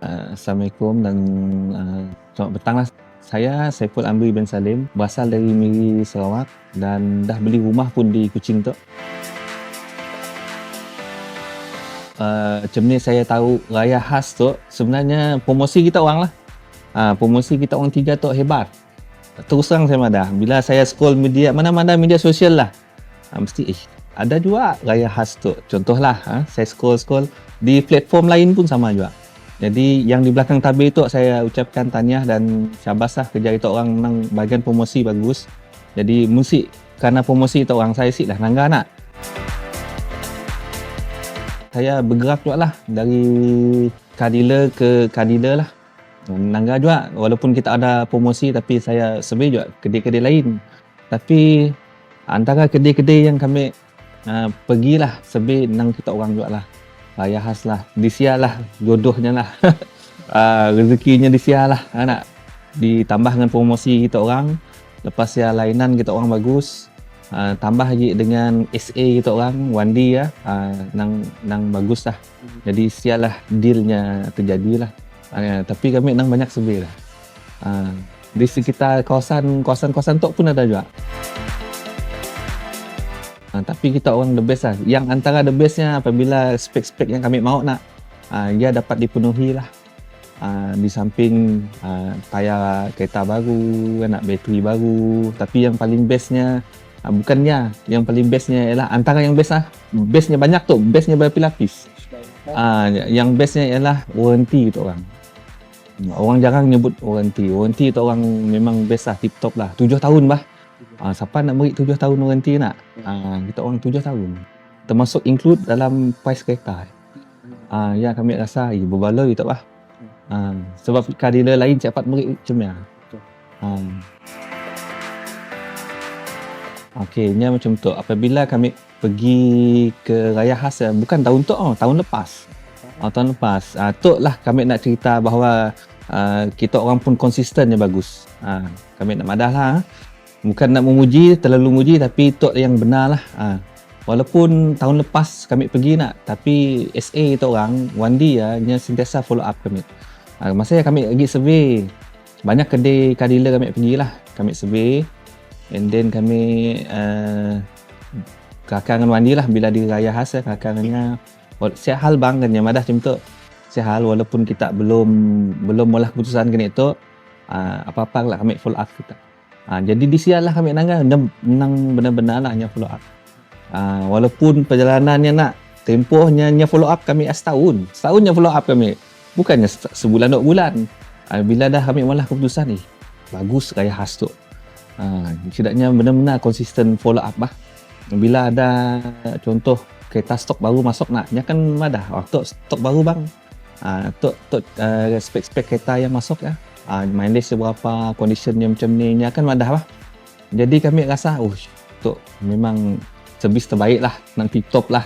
Assalamualaikum dan selamat petang lah. Saya Saiful Amri bin Salim, berasal dari Miri, Sarawak dan dah beli rumah pun di Kuching tu. Macam ni saya tahu raya khas tu sebenarnya promosi kita orang lah. Promosi kita orang tiga tu hebat. Terus terang saya madah. Bila saya scroll media, mana-mana media sosial lah. Mesti ada juga raya khas tu. Contohlah, saya scroll di platform lain pun sama juga. Jadi yang di belakang tabir tu saya ucapkan tahniah dan syabas lah kerja kita orang menang bahagian promosi bagus. Jadi musik kerana promosi kita orang saya sik lah nangga nak. Saya bergerak juga lah dari kadila ke kadila lah. Nangga juga walaupun kita ada promosi tapi saya survey juga kedai-kedai lain. Tapi antara kedai-kedai yang kami pergilah survey nang kita orang juga lah. Raya khas lah, disia lah, jodohnya lah. Rezekinya disia lah, nak ditambah dengan promosi kita orang. Lepas ya lainan kita orang bagus. Tambah lagi dengan SA kita orang, Wandi ya, nang bagus lah. Jadi sialah dealnya terjadi lah. Tapi kami nang banyak survey lah. Di sekitar kawasan tu pun ada juga. Tapi kita orang the best lah. Yang antara the bestnya apabila spek-spek yang kami mahu nak, dia dapat dipenuhi lah. Di samping tayar kereta baru, nak bateri baru. Tapi yang paling bestnya, bukannya yang paling bestnya ialah antara yang best lah. Bestnya banyak tu, bestnya berlapis-lapis. Yang bestnya ialah warranty kita orang. Orang jarang nyebut warranty. Warranty kita orang memang best lah, tip-top lah. 7 tahun bah. Siapa nak beri 7 tahun warranty nak? Kita orang 7 tahun. Termasuk include dalam price kereta. Ya kami rasa berbaloi tak bah. Sebab kadila lain cepat beri macam ni. Okey, nya macam tu. Apabila kami pergi ke raya khas, bukan tahun tu, tahun lepas. Tahun lepas. Tu lah kami nak cerita bahawa kita orang pun konsistennya bagus. Kami nak madah lah. Bukan nak memuji, terlalu memuji, tapi itu yang benar lah. Walaupun tahun lepas kami pergi nak, tapi SA itu orang, Wandi ya, dia sentiasa follow up kami. Masa kami pergi survey, banyak kedai kadila kami pergi lah. Kami survey, and then kami kakak dengan Wandi lah, bila di raya khas kakaknya, siap hal bang, kan yang madah macam tu. Siap hal, walaupun kita belum mula keputusan kena itu, apa-apa lah kami follow up kita. Jadi di sial lah kami nang benar-benar lah hanya follow up. Walaupun perjalanannya nak tempohnya hanya follow up kami setahun. Setahunnya follow up kami. Bukannya sebulan 2 bulan. Bila dah kami malah keputusan bagus raya khas tu. Setidaknya benar-benar konsisten follow up bah. Bila ada contoh kereta stok baru masuk nak, nya kan madah. Stok baru bang. Spek-spek kereta yang masuk ya. Mileage seberapa, condition yang macam ni akan madah lah. Jadi kami rasa tu memang servis terbaik lah, nak tip-top lah.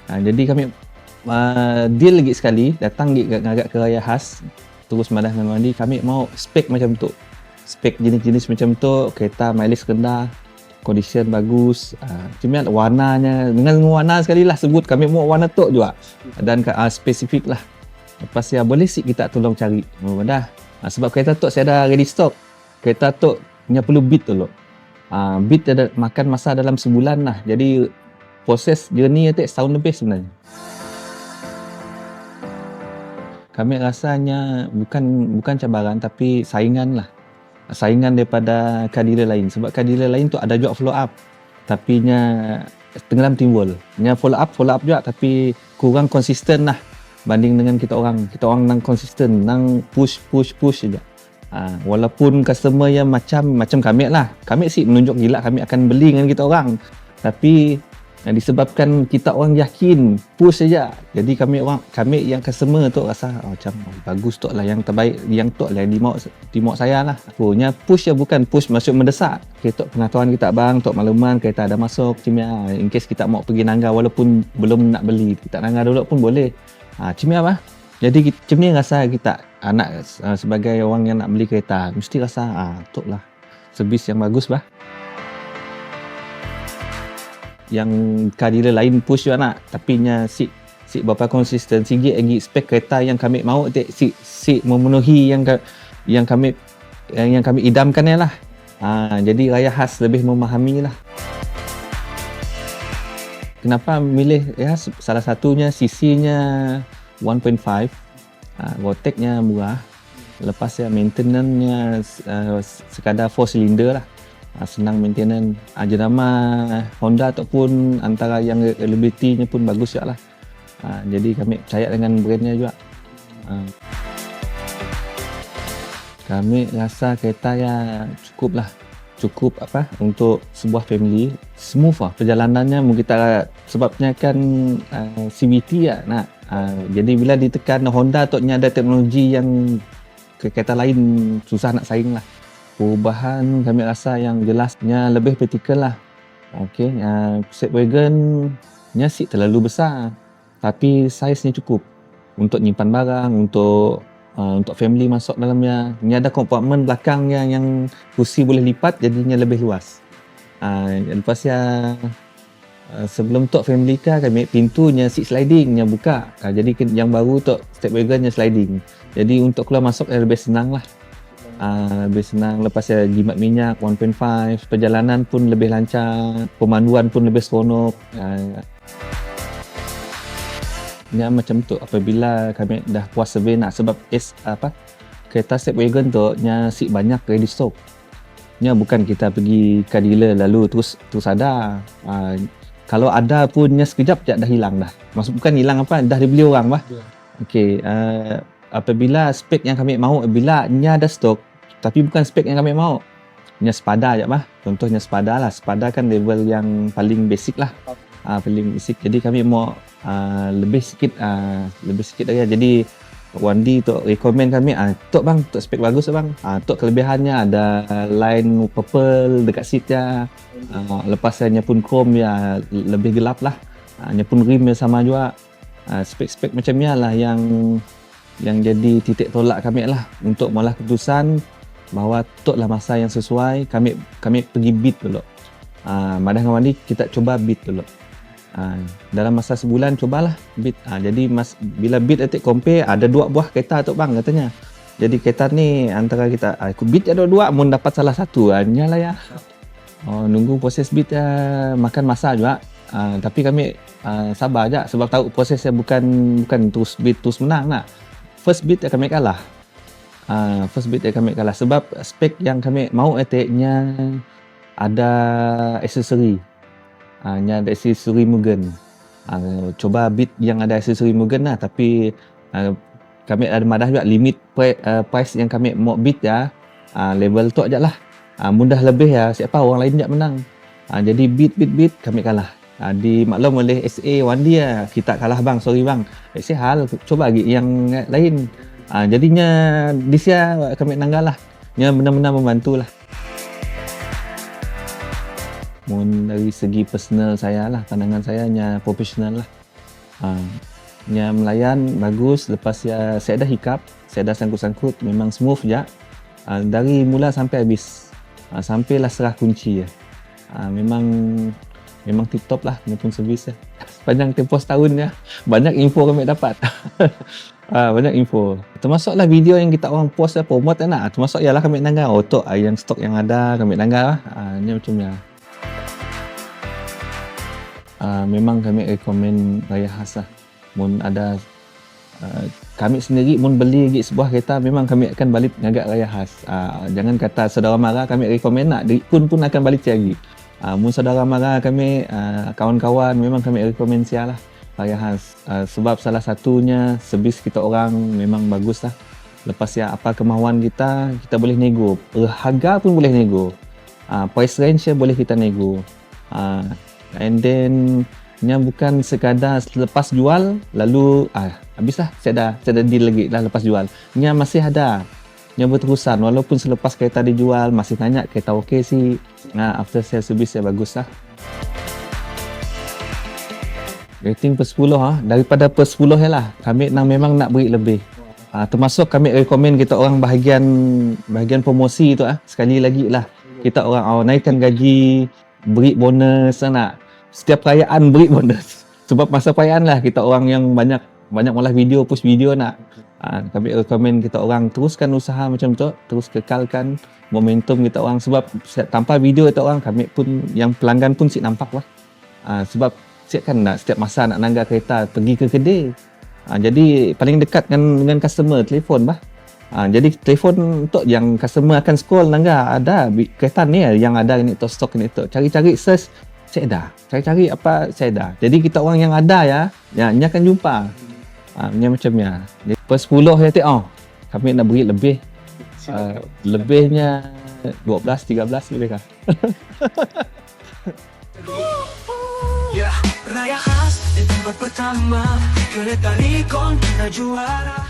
Jadi kami deal lagi sekali, datang agak ke raya khas, terus madah dengan Wandi, kami mau spek macam tu. Spek jenis-jenis macam tu, kereta mileage rendah, condition bagus, cuma warnanya, dengan warna sekali lah sebut, kami mau warna tu juga. Dan spesifik lah. Lepas ya boleh sih kita tolong cari. Dah. Sebab kereta tu saya ada ready stock. Kereta tu hanya perlu bit dulu. Bit ada makan masa dalam sebulan lah. Jadi proses journey itu setahun lebih sebenarnya. Kami rasanya bukan cabaran tapi saingan lah. Saingan daripada kadila lain. Sebab kadila lain tu ada juga follow up. Tapi nya tenggelam timbul. Nya follow up juga tapi kurang konsisten lah. Banding dengan kita orang nang konsisten, nang push saja. Walaupun customer yang macam kami lah, kami sih menunjuk gila kami akan beli dengan kita orang. Tapi disebabkan kita orang yakin push saja. Jadi kami yang customer tu rasa macam bagus tu lah yang terbaik, yang tu lah dimau saya lah. Punya push ya bukan push masuk mendesak. Kita pengetahuan kita bang, tok makluman kita ada masuk cuma in case kita mau pergi nangga walaupun belum nak beli, kita nangga dulu pun boleh. Cuma apa? Jadi macam ni rasa kita anak sebagai orang yang nak beli kereta mesti rasa tu lah servis yang bagus bah. Yang kadila lain push juga nak, tapi nya si berapa konsisten, sikit lagi spek kereta yang kami mahu si memenuhi yang kami idamkan lah. Jadi Raya Khas lebih memahami lah. Kenapa milih ya, salah satunya CC-nya 1.5, roteknya murah, lepas ya maintenance-nya sekadar 4 cylinder lah, senang maintenance. Jenama Honda ataupun antara yang reliability-nya pun bagus juga lah. Jadi kami percaya dengan brandnya juga. Kami rasa kereta ya cukup untuk sebuah family, smooth lah perjalanannya. Kita sebabnya kan CVT ya, jadi bila ditekan Honda ataunya ada teknologi yang kereta lain susah nak saing lah. Perubahan kami rasa yang jelasnya lebih praktikal lah. Okey, Volkswagen nya seat terlalu besar, tapi saiznya cukup untuk nyimpan barang, untuk family masuk dalamnya. Ini ada kompartmen belakang yang kursi boleh lipat, jadinya lebih luas. Lepas ya sebelum untuk family car, kami pintunya seat sliding nya buka. Jadi yang baru untuk Volkswagen nya sliding. Jadi untuk keluar masuk lebih senang lah. Lebih senang. Lepas ya jimat minyak 1.5, perjalanan pun lebih lancar, pemanduan pun lebih seronok. Ni macam tu apabila kami dah puas survey nak, sebab kereta Volkswagen tu nya seat banyak ready stock. Nya bukan kita pergi ke dealer lalu terus ada. Kalau ada pun nya sekejap je dah hilang dah. Maksud bukan hilang dah dibeli orang bah. Okey, apabila spek yang kami mahu, bila nya ada stok tapi bukan spek yang kami mahu, nya sepada je bah. Contohnya sepada lah. Sepada kan level yang paling basic lah. Paling basic. Jadi kami mau lebih sikit lagi. Jadi Wandi tu recommend kami, tok bang, tok spek bagus bang. Tok kelebihannya ada line purple dekat seat dia. Lepasnya pun chrome ya, lebih gelap lah. Nya pun rimnya sama juga. Spek-spek macam ni lah yang jadi titik tolak kami lah untuk malah keputusan bahawa tok lah masa yang sesuai. Kami pergi beat dulu. Madah dengan Wandi kita coba beat dulu. Dalam masa sebulan cobalah beat. Jadi bila beat atik compare, ada 2 buah kereta tu bang katanya. Jadi kereta ni antara kita aku beat ada 2, mun dapat salah satu lah ya. Nunggu proses beat makan masa juga. Tapi kami sabar aja sebab tahu prosesnya bukan terus beat terus menang nak. First beat kami kalah. Sebab spek yang kami mau atiknya ada aksesori. Nya ada aksesori Mugen. Coba beat yang ada aksesori Mugen lah, tapi kami ada madah juga limit price yang kami mau beat ya. Level tu aja lah. Mudah lebih ya, siapa orang lain tak menang. Jadi beat kami kalah. Dimaklum oleh SA Wandi ya, kita kalah bang, sorry bang. SA hal coba lagi yang lain. Jadinya disia kami nanggal lah. Nya benar-benar membantu lah. Dari segi personal saya lah, pandangan saya nya profesional lah. Nya melayan bagus. Lepas ya saya dah hiccup, saya dah sangkut-sangkut, memang smooth je. Dari mula sampai habis, sampailah serah kunci ya. Memang tip top lah maupun servis ya. Sepanjang tempoh setahun ya, banyak info kami dapat. Banyak info. Termasuklah video yang kita orang post promote nak. Termasuk ialah kami nanggal untuk yang stok yang ada kami nanggal lah. Ni macamnya. Memang kami recommend Raya Khas lah. Mun ada kami sendiri mun beli lagi sebuah kereta, memang kami akan balik ngagak Raya Khas. Jangan kata saudara mara kami recommend nak, pun akan balik lagi. Mun saudara mara kami, kawan-kawan, memang kami recommend sialah Raya Khas. Sebab salah satunya servis kita orang memang bagus lah. Lepas ya apa kemahuan kita boleh nego. Harga pun boleh nego. Price range boleh kita nego. And then nya bukan sekadar lepas jual lalu habislah saya dah deal lagi lah lepas jual. Nya masih ada. Nya berterusan walaupun selepas kereta dijual masih tanya kereta okey sih. After sale service bagus lah. Rating per 10 daripada per 10 lah. Kami memang nak beri lebih. Termasuk kami recommend kita orang bahagian promosi tu sekali lagi lah. Kita orang naikkan gaji, beri bonus nak. Setiap perayaan beri bonus. sebab masa perayaan lah kita orang yang banyak malah video, post video nak. Kami recommend kita orang teruskan usaha macam tu, terus kekalkan momentum kita orang, sebab tanpa video kita orang, kami pun yang pelanggan pun sik nampak lah. Sebab sik kan nak setiap masa nak nanggar kereta pergi ke kedai. Jadi paling dekat dengan customer telefon bah. Jadi telefon untuk yang customer akan scroll nanggar ada kereta ni yang ada ni tu, stok ni tu. Cari-cari search saya dah. Cari-cari apa saya dah. Jadi kita orang yang ada ya nya akan jumpa. Macamnya. Jadi per 10 ya tengok. Kami nak beri lebih. Lebihnya 12 13 lebih kah. Ya, raya khas di tempat pertama, kereta Nikon kita juara.